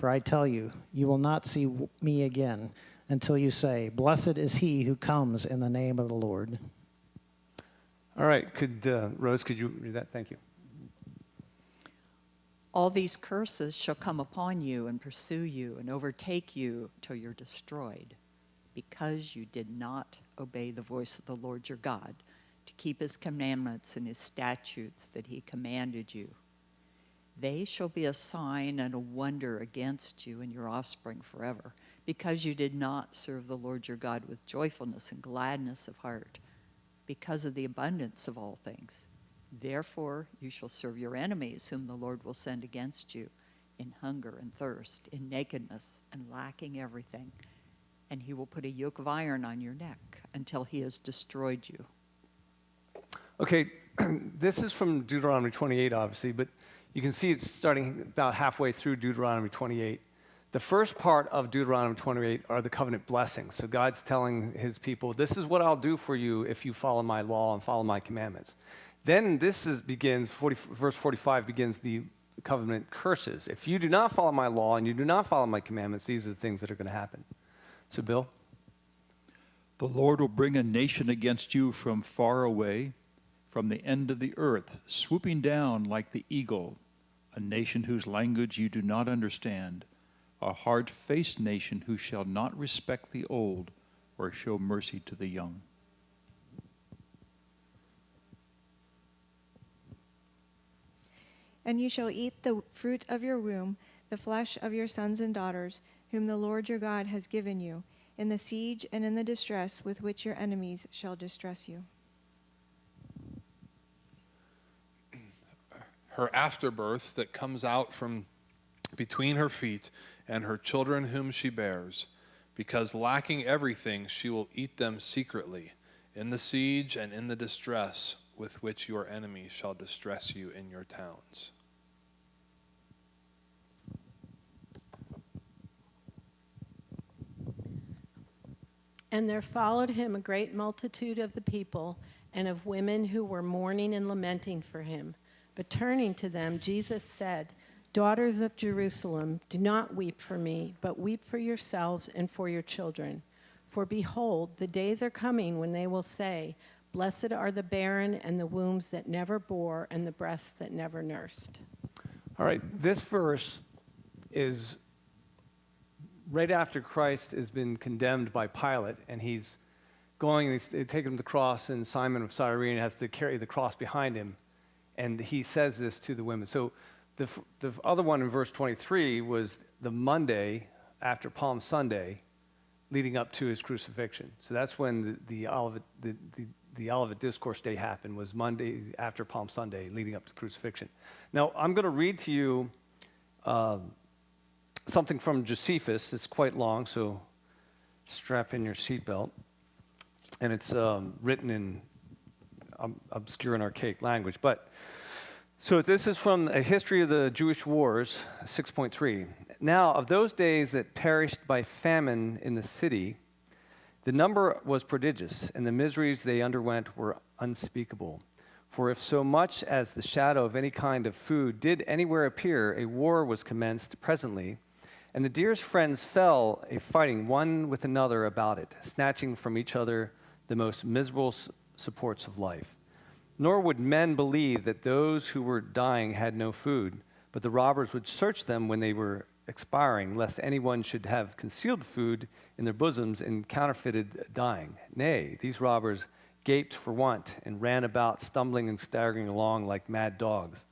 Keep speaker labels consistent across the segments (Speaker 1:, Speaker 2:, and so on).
Speaker 1: For I tell you, you will not see me again until you say, 'Blessed is he who comes in the name of the Lord.'"
Speaker 2: All right, Rose, could you read that? Thank you.
Speaker 3: "All these curses shall come upon you and pursue you and overtake you till you're destroyed, because you did not obey the voice of the Lord your God to keep his commandments and his statutes that he commanded you. They shall be a sign and a wonder against you and your offspring forever, because you did not serve the Lord your God with joyfulness and gladness of heart, because of the abundance of all things. Therefore you shall serve your enemies, whom the Lord will send against you, in hunger and thirst, in nakedness and lacking everything. And he will put a yoke of iron on your neck until he has destroyed you."
Speaker 2: Okay, this is from Deuteronomy 28, obviously, but you can see it's starting about halfway through Deuteronomy 28. The first part of Deuteronomy 28 are the covenant blessings. So God's telling his people, this is what I'll do for you if you follow my law and follow my commandments. Then verse 45 begins the covenant curses. If you do not follow my law and you do not follow my commandments, these are the things that are going to happen. So Bill?
Speaker 4: "The Lord will bring a nation against you from far away, from the end of the earth, swooping down like the eagle, a nation whose language you do not understand, a hard-faced nation who shall not respect the old or show mercy to the young."
Speaker 5: "And you shall eat the fruit of your womb, the flesh of your sons and daughters, whom the Lord your God has given you, in the siege and in the distress with which your enemies shall distress you."
Speaker 6: "Her afterbirth that comes out from between her feet, and her children whom she bears, because lacking everything she will eat them secretly, in the siege and in the distress with which your enemies shall distress you in your towns."
Speaker 7: And there followed him a great multitude of the people and of women who were mourning and lamenting for him. But turning to them, Jesus said, "Daughters of Jerusalem, do not weep for me, but weep for yourselves and for your children. For behold, the days are coming when they will say, 'Blessed are the barren and the wombs that never bore and the breasts that never nursed.'"
Speaker 2: All right, this verse is right after Christ has been condemned by Pilate, and he's taking the cross, and Simon of Cyrene has to carry the cross behind him, and he says this to the women. So the other one in verse 23 was the Monday after Palm Sunday, leading up to his crucifixion. So that's when the Olivet Discourse day happened, was Monday after Palm Sunday, leading up to crucifixion. Now, I'm going to read to you something from Josephus. It's quite long, so strap in your seatbelt. And it's written in obscure and archaic language. So this is from A History of the Jewish Wars, 6.3. "Now, of those days that perished by famine in the city, the number was prodigious, and the miseries they underwent were unspeakable. For if so much as the shadow of any kind of food did anywhere appear, a war was commenced presently, and the dearest friends fell a fighting one with another about it, snatching from each other the most miserable supports of life. Nor would men believe that those who were dying had no food, but the robbers would search them when they were expiring, lest anyone should have concealed food in their bosoms and counterfeited dying. Nay, these robbers gaped for want and ran about, stumbling and staggering along like mad dogs,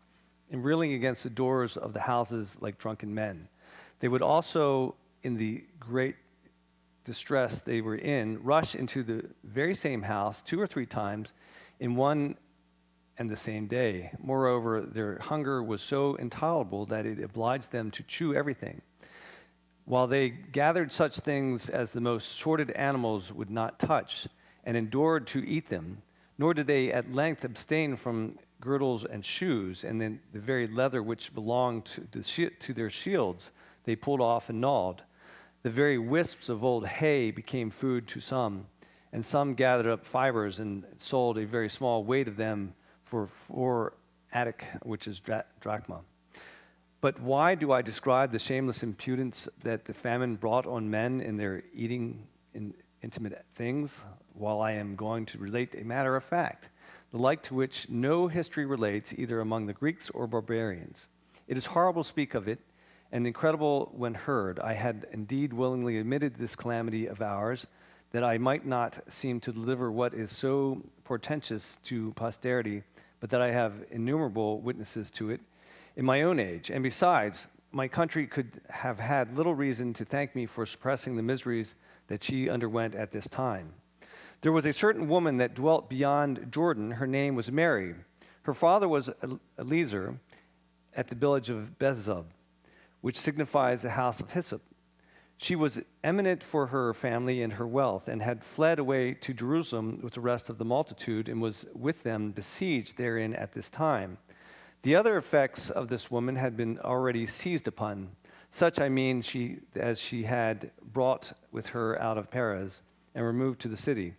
Speaker 2: and reeling against the doors of the houses like drunken men. They would also, in the great distress they were in, rush into the very same house 2 or 3 times in one and the same day. Moreover, their hunger was so intolerable that it obliged them to chew everything, while they gathered such things as the most sordid animals would not touch, and endured to eat them. Nor did they at length abstain from girdles and shoes, and then the very leather which belonged to their shields they pulled off and gnawed. The very wisps of old hay became food to some, and some gathered up fibers and sold a very small weight of them for 4 attic, which is drachma. But why do I describe the shameless impudence that the famine brought on men in their eating in intimate things, while I am going to relate a matter of fact, the like to which no history relates either among the Greeks or barbarians? It is horrible to speak of it, and incredible when heard. I had indeed willingly admitted this calamity of ours, that I might not seem to deliver what is so portentous to posterity, but that I have innumerable witnesses to it in my own age. And besides, my country could have had little reason to thank me for suppressing the miseries that she underwent at this time. There was a certain woman that dwelt beyond Jordan. Her name was Mary. Her father was Eliezer at the village of Bezub, which signifies the house of hyssop. She was eminent for her family and her wealth, and had fled away to Jerusalem with the rest of the multitude, and was with them besieged therein at this time. The other effects of this woman had been already seized upon. Such, I mean, as she had brought with her out of Perez and removed to the city.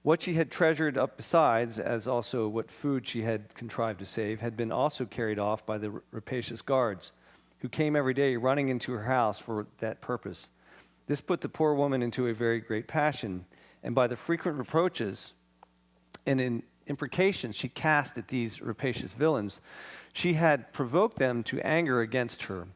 Speaker 2: What she had treasured up besides, as also what food she had contrived to save, had been also carried off by the rapacious guards, who came every day running into her house for that purpose. This put the poor woman into a very great passion, and by the frequent reproaches and in imprecations she cast at these rapacious villains, she had provoked them to anger against her.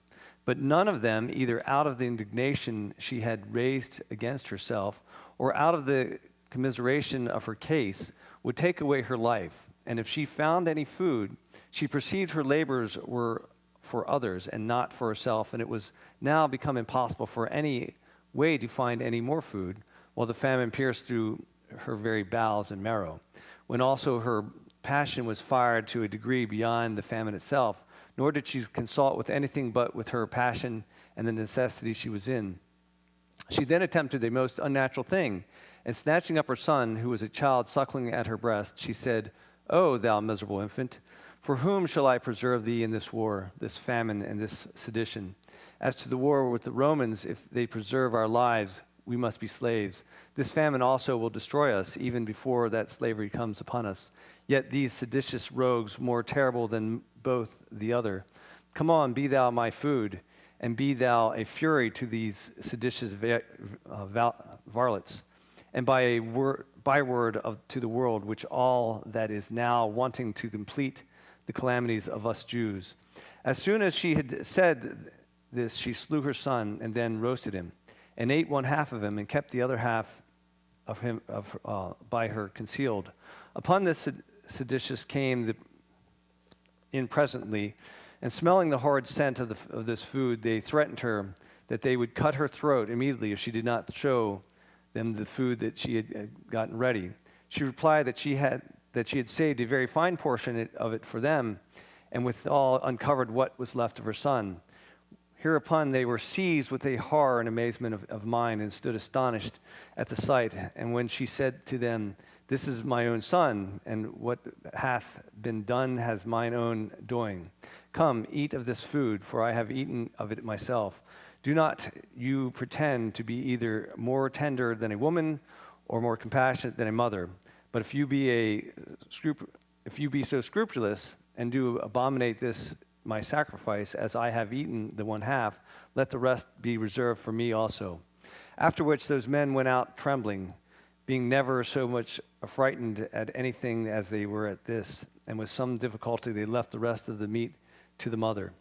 Speaker 2: But none of them, either out of the indignation she had raised against herself, or out of the commiseration of her case, would take away her life. And if she found any food, she perceived her labors were for others and not for herself, and it was now become impossible for any way to find any more food, while the famine pierced through her very bowels and marrow. When also her passion was fired to a degree beyond the famine itself, nor did she consult with anything but with her passion and the necessity she was in. She then attempted a most unnatural thing, and snatching up her son, who was a child suckling at her breast, she said, "O thou miserable infant, for whom shall I preserve thee in this war, this famine, and this sedition? As to the war with the Romans, if they preserve our lives, we must be slaves. This famine also will destroy us, even before that slavery comes upon us. Yet these seditious rogues, more terrible than both the other. Come on, be thou my food, and be thou a fury to these seditious varlets, and by a byword to the world, which all that is now wanting to complete the calamities of us Jews." As soon as she had said this, she slew her son, and then roasted him, and ate one half of him, and kept the other half of him by her concealed. Upon this seditious came in presently, and smelling the horrid scent of this food, they threatened her that they would cut her throat immediately if she did not show them the food that she had gotten ready. She replied that she had saved a very fine portion of it for them, and withal uncovered what was left of her son. Hereupon they were seized with a horror and amazement of mind, and stood astonished at the sight. And when she said to them, "This is my own son, and what hath been done has mine own doing. Come, eat of this food, for I have eaten of it myself. Do not you pretend to be either more tender than a woman, or more compassionate than a mother. But if you be so scrupulous, and do abominate this my sacrifice, as I have eaten the one half, let the rest be reserved for me also." After which those men went out trembling, being never so much affrighted at anything as they were at this, and with some difficulty they left the rest of the meat to the mother.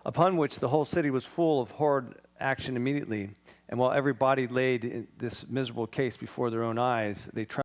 Speaker 2: Upon which the whole city was full of horrid action immediately, and while everybody laid in this miserable case before their own eyes, they trembled